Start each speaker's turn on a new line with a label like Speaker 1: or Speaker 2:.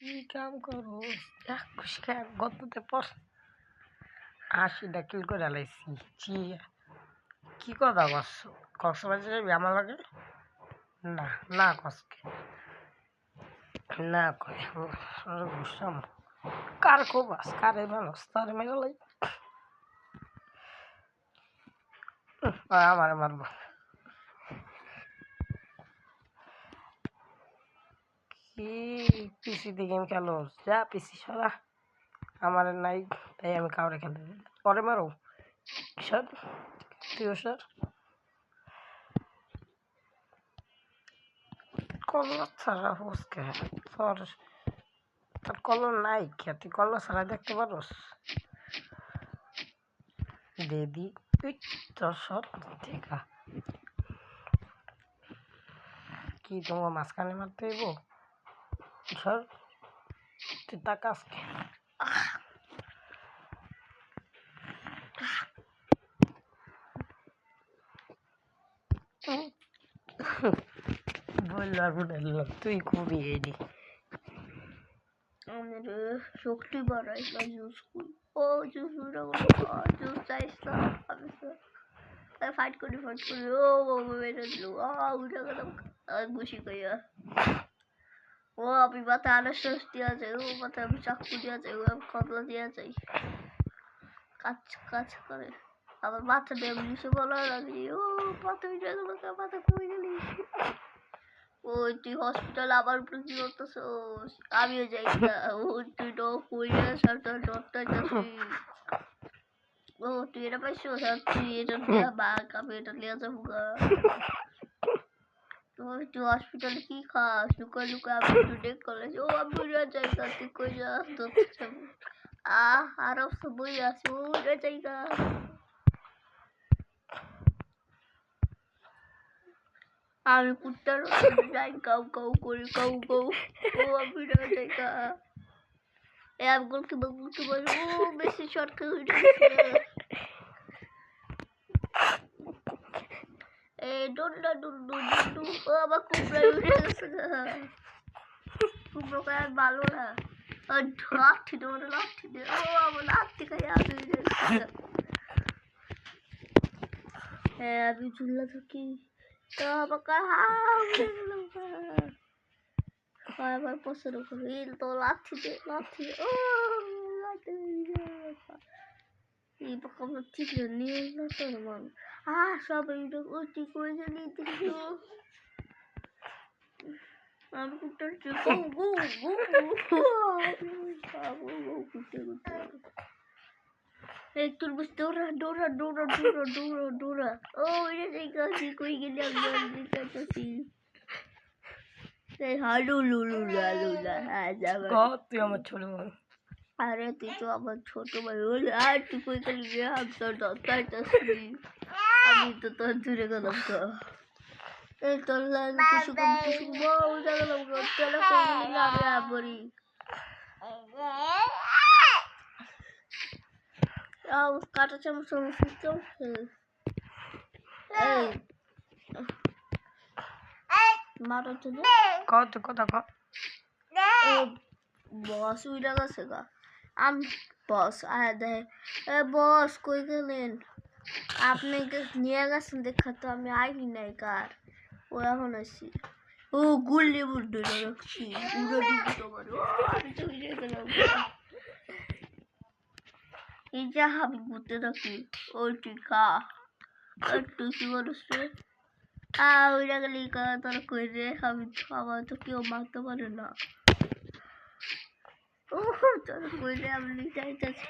Speaker 1: কি কাম করো গততে পর 80টা কিল করে লাইছি। কি কথা করছো? কক্সবাজার যাবি আমার লাগে? না না কসকে না কয় বুঝলাম কার খুব আস কারে মানুষ তার মেরে লাই আমার মারবো কি পিসিতে গেম খেলো? যা পিসি সরা আমার নাই, তাই আমি কাউরে খেলতে দিই না। পরে মারো স্যার, তুইও স্যার কল্লা ছাড়া ফুসকে তোর তোর কল্লো নাই কে? তুই কল্লো ছাড়া দেখতে পারোস? দিদি তোর সর দেখা কি তোমার মাঝখানে মারতে হইব? সর তুই তাকাস কে? বললাম বললাম তুই খুবই এডি
Speaker 2: আমার শক্তি বাড়াই না জুস ও জুস জুস চাইছ না আমি ফাইট করি ও বাবা মেরে দিল উঠে গেলাম ঘুষি কইয়া ও আমি মাথায় আনারস দিয়া যায় ও মাথায় আমি চাকু দিয়া যায় ও আমি কতলা দিয়া যাই কাজ কাজ করে আমার মাথা দিয়ে আমি লিসে বলা লাগি ও মাথা উঠে গেল মাথা কমে গেলি ওই তুই হসপিটাল আবার উপরে কি করতেছস? আমিও যাই না ও তুই তো কইয়া সারটা ডরটা যাচ্ছি ও তুই এটা পাইছো তুই এটা নিয়ে বাঘ আমি এটা নিয়ে যাবো গা তুই হসপিটালে কি খাস? লুকা লুকা আমি একটু ডেক কলেজ ও আমি বুঝা যাই গা তুই কই যাস ধরতে যাবো আরো সব বই আছে ও বুঝা যাই গা আমি কুত্তার যাই কাউ কাউ করে কাউ কাউ ও আমি বুঝা যাই গা আমি বলতে বলতে বল ও বেশি শর্ট করে ও আমার কুমড়া উঠে গেছে কুমড়ো খাই আর ভালো না লাঠি দে লাঠি দে ও আমার লাঠি খাই আমি হ্যাঁ আমি চুল্লা থাকি তো আমাকে আবার পছন্দ করি তো লাঠি দে লাঠি ও লাঠি এই পক্কা ঠিক নিয়ে না তোর মন সব এইটা ঠিক করে জানি কিন্তু আমি কুত্তার গু গু গু এই তোর বুঝতে ডোরা ডোরা ডোরা ডোরা ডোরা ডোরা ও এটা জায়গা কি কই গেলি আমি দিতেছি এই হালু লুলু লালু লা
Speaker 1: তুই আমার ছোট ভাই।
Speaker 2: আরে তুই তো আমার ছোট ভাই বলে আর তুই কই গেলি রে আমি তো ডক্টরটাছি আমি তো তোর দূরে গেলাম তো এই তোর লাগে কিছু বউ গেলাম চলে কই না আমি আবরি কাটা চামচ সিস্টেম এই মারো তো
Speaker 1: কত কথা ক
Speaker 2: বস উইরা গেছে গা আমি বস আয় দে বস কই গেলেন? আপনি নিয়ে গেছেন দেখা তো আমি আইনি নাই কার ও এখন আসছি ও গুল্লি বুদ্ধ রাখছি উড়ে ডুবো তোমার আমি তো উড়ে গেলাম এই যা আমি ঘুরতে থাকি ওই টিকা একটু কি বলছে ওইটা গেলে তোরা কই রে আমি আমার তো কেউ মারতে পারে না তোরা কই রে আমি চাইতেছি